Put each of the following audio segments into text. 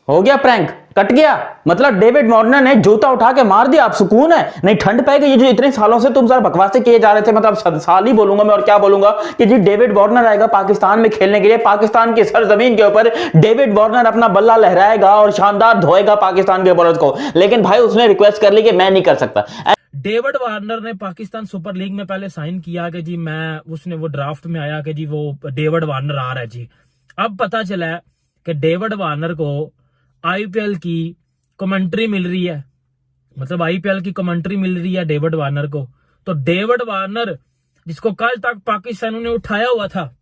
हो गया prank, cut गया। मतलब डेविड वार्नर ने जूता उठा के मार दिया, आप सुकून है? नहीं ठंड पाएगी? ये जो इतने सालों से तुम सारा बकवासें किए जा रहे थे, मतलब साल ही बोलूंगा मैं और क्या बोलूंगा कि जी डेविड वार्नर आएगा पाकिस्तान में खेलने के लिए, पाकिस्तान की सरजमीन के ऊपर डेविड वार्नर अपना बल्ला लहराएगा और शानदार धोएगा पाकिस्तान के बॉलर्स को। लेकिन भाई उसने रिक्वेस्ट कर ली कि मैं नहीं कर सकता। डेविड वार्नर ने पाकिस्तान सुपर लीग में पहले साइन किया कि जी मैं, उसने वो ड्राफ्ट में आया कि जी वो डेविड वार्नर आ रहा है जी। अब पता चला है कि डेविड वार्नर को आईपीएल की कमेंट्री मिल रही है, मतलब आईपीएल की कमेंट्री मिल रही है डेविड वार्नर को। तो डेविड वार्नर जिसको कल तक पाकिस्तान ने उठाया हुआ था,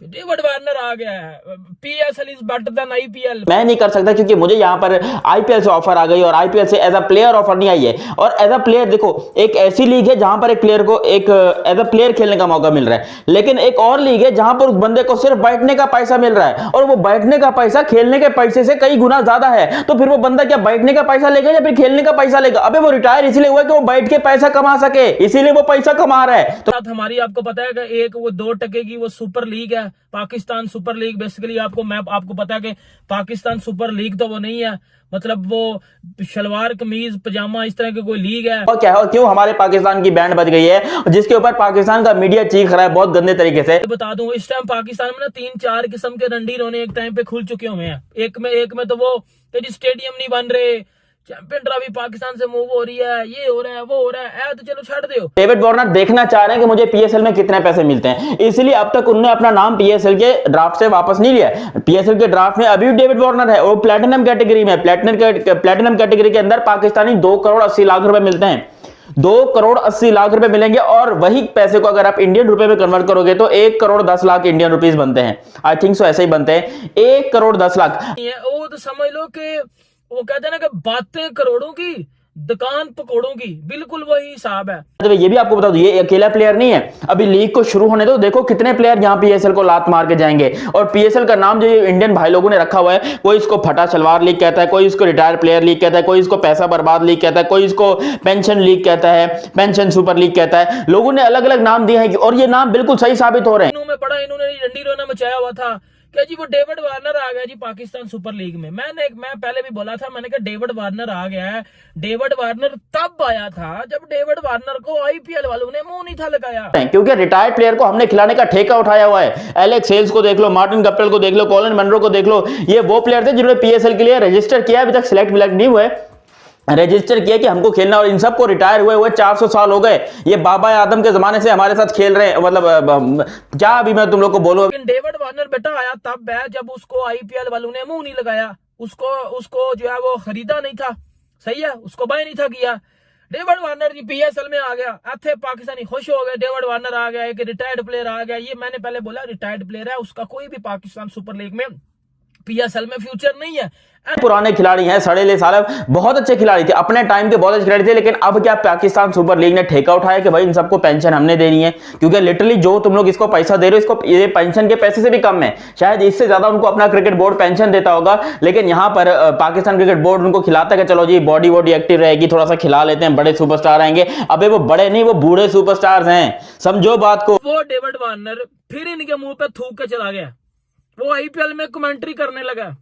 डेविड वार्नर आ गया है, PSL is better than IPL. मैं नहीं कर सकता क्योंकि मुझे यहां पर आईपीएल से ऑफर आ गई और आईपीएल से एज अ प्लेयर ऑफर नहीं आई है। और एज अ प्लेयर देखो, एक ऐसी लीग है जहां पर एक प्लेयर को एक एज अ प्लेयर खेलने का मौका मिल रहा है, लेकिन एक और लीग है जहां पर उस बंदे को सिर्फ बैठने का पैसा मिल रहा है, और वो बैठने का पैसा खेलने के पैसे से कई गुना ज्यादा है। तो फिर वो बंदा क्या बैठने का पैसा लेगा या फिर खेलने का पैसा लेगा? अबे वो रिटायर इसलिए हुआ कि वो बैठ के पैसा कमा सके, इसीलिए वो पैसा कमा रहा है। तो हमारी आपको पता है कि एक वो 2 टके की वो सुपर लीग है, पाकिस्तान सुपर लीग। बेसिकली आपको पता है कि पाकिस्तान सुपर लीग तो वो नहीं है, मतलब वो शलवार कमीज पजामा इस तरह की कोई लीग है। और क्या है, क्यों हमारे पाकिस्तान की बैंड बज गई है जिसके ऊपर पाकिस्तान का मीडिया चीख रहा है बहुत गंदे तरीके से। बता दूं, इस टाइम पाकिस्तान में ना 3-4 किस्म के रणधीर होने एक टाइम पे खुल चुके हुए हैं। एक में तो वो स्टेडियम नहीं बन रहे, चैंपियन ट्रॉफी पाकिस्तान से मूव हो रही है, ये हो रहा है वो हो रहा है, तो चलो छाड़ दो। डेविड वार्नर देखना चाह रहे हैं कि मुझे पीएसएल में कितने पैसे मिलते हैं, इसलिए अब तक उन्होंने अपना नाम पीएसएल के ड्राफ्ट से वापस नहीं लिया। पीएसएल के ड्राफ्ट में अभी डेविड वार्नर है, वो प्लैटिनम कैटेगरी में, प्लैटिनम कैटेगरी के अंदर पाकिस्तानी 2 करोड़ 80 लाख रुपए मिलते हैं। 2 करोड़ 80 लाख रुपए मिलेंगे, और वही पैसे को अगर आप इंडियन रुपए में कन्वर्ट करोगे तो 1 करोड़ 10 लाख इंडियन रुपीस बनते हैं। आई थिंक सो ऐसे ही बनते हैं, 1 करोड़ 10 लाख। वो तो समझ लो कि वो कहते हैं ना कि बातें करोड़ों की, दुकान पकौड़ों की, बिल्कुल वही हिसाब है। तो ये भी आपको बता दूं, ये अकेला प्लेयर नहीं है। अभी लीग को शुरू होने दो, देखो कितने प्लेयर यहां पीएसएल को लात मार के जाएंगे। और पीएसएल का नाम जो इंडियन भाई लोगों ने रखा हुआ है, कोई इसको फटा सलवार लीग कहता है, कोई इसको रिटायर प्लेयर लीग कहता है, कोई इसको पैसा बर्बाद लीग कहता है, कोई इसको पेंशन लीग कहता है, पेंशन सुपर लीग कहता है। लोगों ने अलग अलग नाम दिए हैं और ये नाम बिल्कुल सही साबित हो रहे हैं। इन्होंने रणधीरों ने मचाया हुआ था क्या जी वो डेविड वार्नर आ गया जी पाकिस्तान सुपर लीग में। मैं पहले भी बोला था, मैंने कहा डेविड वार्नर आ गया है। डेविड वार्नर तब आया था जब डेविड वार्नर को आईपीएल वालों ने मुंह नहीं था लगाया, क्योंकि रिटायर्ड प्लेयर को हमने खिलाने का ठेका उठाया हुआ है। एलेक्स हेल्स को देख लो, मार्टिन गप्टिल को देख लो, कॉलिन मनरो को देख लो, ये वो प्लेयर थे जिन्होंने पीएसएल के लिए रजिस्टर किया, अभी तक सिलेक्ट नहीं हुए, रजिस्टर किया कि हमको खेलना, और इन सबको रिटायर हुए 400 साल हो गए। ये बाबा आदम के जमाने से हमारे साथ खेल रहे हैं, मतलब क्या अभी मैं तुम लोग को बोलूं। लेकिन डेविड वार्नर बेटा आया तब है जब उसको आईपीएल वालों ने मुंह नहीं लगाया, उसको जो है वो खरीदा नहीं था, सही है, उसको बाय नहीं था किया। डेविड वार्नर जी पीएसएल में आ गया, आथे पाकिस्तानी खुश हो गए, डेविड वार्नर आ गया, एक रिटायर्ड प्लेयर आ गया। ये मैंने पहले बोला, रिटायर्ड प्लेयर है, उसका कोई भी पाकिस्तान सुपर लीग में पीएसएल में फ्यूचर नहीं है। पुराने खिलाड़ी हैं, सड़ेले साले, बहुत अच्छे खिलाड़ी थे, अपने टाइम के बहुत अच्छे खिलाड़ी थे। लेकिन अब क्या पाकिस्तान सुपर लीग ने ठेका उठाया कि भाई इन सबको पेंशन हमने देनी है, क्योंकि लिटरली जो तुम लोग इसको पैसा दे रहे हो, इसको ये पेंशन के पैसे से भी कम है, शायद इससे ज्यादा उनको अपना क्रिकेट बोर्ड पेंशन देता होगा। लेकिन यहाँ पर पाकिस्तान क्रिकेट बोर्ड उनको खिलाता है कि चलो जी बॉडी एक्टिव रहेगी, थोड़ा सा खिला लेते हैं, बड़े सुपरस्टार आएंगे। अबे वो बड़े नहीं, वो बूढ़े सुपरस्टार्स हैं, समझो बात को। वो डेविड वार्नर फिर इनके मुंह पे थूक के चला गया, वो आईपीएल में कमेंट्री करने लगा।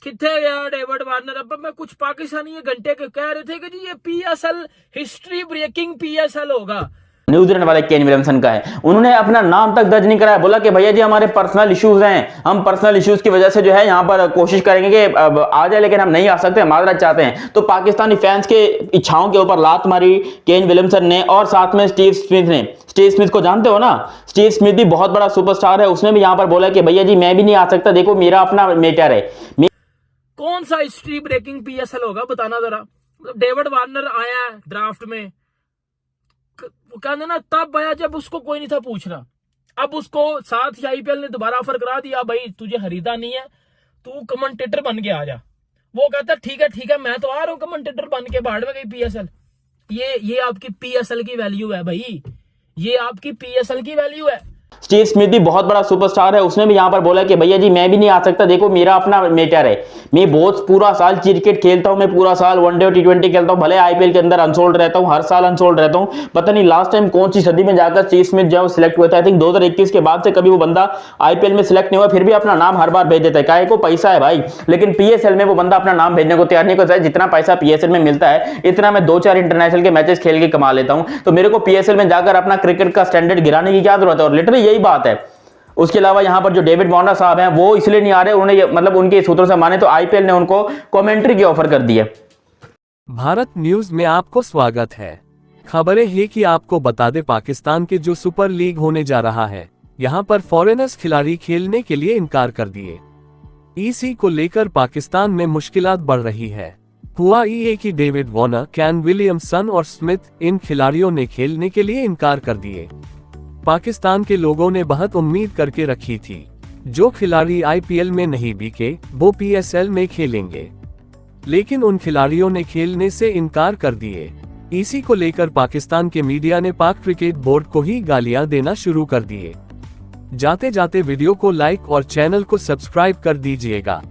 किथे गया डेविड वार्नर? अब मैं कुछ पाकिस्तानी घंटे के कह रहे थे कि जी ये पीएसएल हिस्ट्री ब्रेकिंग पीएसएल होगा। न्यूजीलैंड वाले केन विलियमसन का है, उन्होंने अपना नाम तक दर्ज नहीं कराया, बोला कि भैया जी हमारे पर्सनल इश्यूज हैं, हम पर्सनल इश्यूज की वजह से जो है यहाँ पर कोशिश करेंगे कि अब आ जाए, लेकिन हम नहीं आ सकते, माजरत चाहते हैं। तो पाकिस्तानी फैंस के इच्छाओं के ऊपर लात मारी केन विलियमसन ने, और साथ में स्टीव स्मिथ ने। स्टीव स्मिथ को जानते हो ना, स्टीव स्मिथ भी बहुत बड़ा सुपरस्टार है, उसने भी यहाँ पर बोला कि भैया जी मैं भी नहीं आ सकता, देखो मेरा अपना मैटर है। कौन सा हिस्ट्री ब्रेकिंग पीएसएल होगा बताना जरा। डेविड वार्नर आया है ड्राफ्ट में, कहना ना तब आया जब उसको कोई नहीं था पूछना। अब उसको साथ ही आईपीएल ने दोबारा ऑफर करा दिया, भाई तुझे खरीदा नहीं है, तू कमेंटेटर बन के आ जा। वो कहता ठीक है मैं तो आ रहा हूं कमेंटेटर बन के, बाहर में गई पीएसएल। ये आपकी पीएसएल की वैल्यू है भाई, ये आपकी पीएसएल की वैल्यू है। स्टीव स्मिथ भी बहुत बड़ा सुपरस्टार है, उसने भी यहाँ पर बोला कि भैया जी मैं भी नहीं आ सकता, देखो मेरा अपना मैटर है, मैं बहुत पूरा साल क्रिकेट खेलता हूं, मैं पूरा साल वनडे और टी20 खेलता हूं, भले आईपीएल के अंदर अनसोल्ड रहता हूं, हर साल अनसोल्ड रहता हूं, पता नहीं लास्ट टाइम कौन सी सदी में जाकर स्टीव स्मिथ जो सिलेक्ट हुआ था, आई थिंक 2021 के बाद से कभी वो बंदा आईपीएल में सिलेक्ट नहीं हुआ, फिर भी अपना नाम हर बार भेज देता है, काहे को पैसा है भाई। लेकिन पीएसएल में वो बंदा अपना नाम भेजने को तैयार नहीं करता है, जितना पैसा पीएसएल में मिलता है इतना मैं 2-4 इंटरनेशनल के मैचेस खेल के कमा लेता हूं, तो मेरे को पीएसएल में जाकर अपना क्रिकेट का स्टैंडर्ड गिराने की क्या जरूरत है, और लिटरली यही बात है। उसके अलावा यहां पर जो डेविड वार्नर साहब हैं वो इसलिए नहीं आ रहे, उन्होंने मतलब उनके सूत्रों से माने तो आईपीएल ने उनको कमेंट्री की ऑफर कर दी है। भारत न्यूज में आपको स्वागत है। खबरें हैं कि आपको बता दें, पाकिस्तान के जो सुपर लीग होने जा रहा है, यहां पर फॉरेनर्स खिलाड़ी खेलने के लिए इनकार कर दिए। इसी को लेकर पाकिस्तान में मुश्किलात बढ़ रही है। हुआ ये कि डेविड वार्नर, कैन विलियमसन और स्मिथ इन खिलाड़ियों ने खेलने के लिए इनकार कर दिए। पाकिस्तान के लोगों ने बहुत उम्मीद करके रखी थी, जो खिलाड़ी आईपीएल में नहीं बिके वो पीएसएल में खेलेंगे, लेकिन उन खिलाड़ियों ने खेलने से इनकार कर दिए। इसी को लेकर पाकिस्तान के मीडिया ने पाक क्रिकेट बोर्ड को ही गालियां देना शुरू कर दिए। जाते जाते वीडियो को लाइक और चैनल को सब्सक्राइब कर दीजिएगा।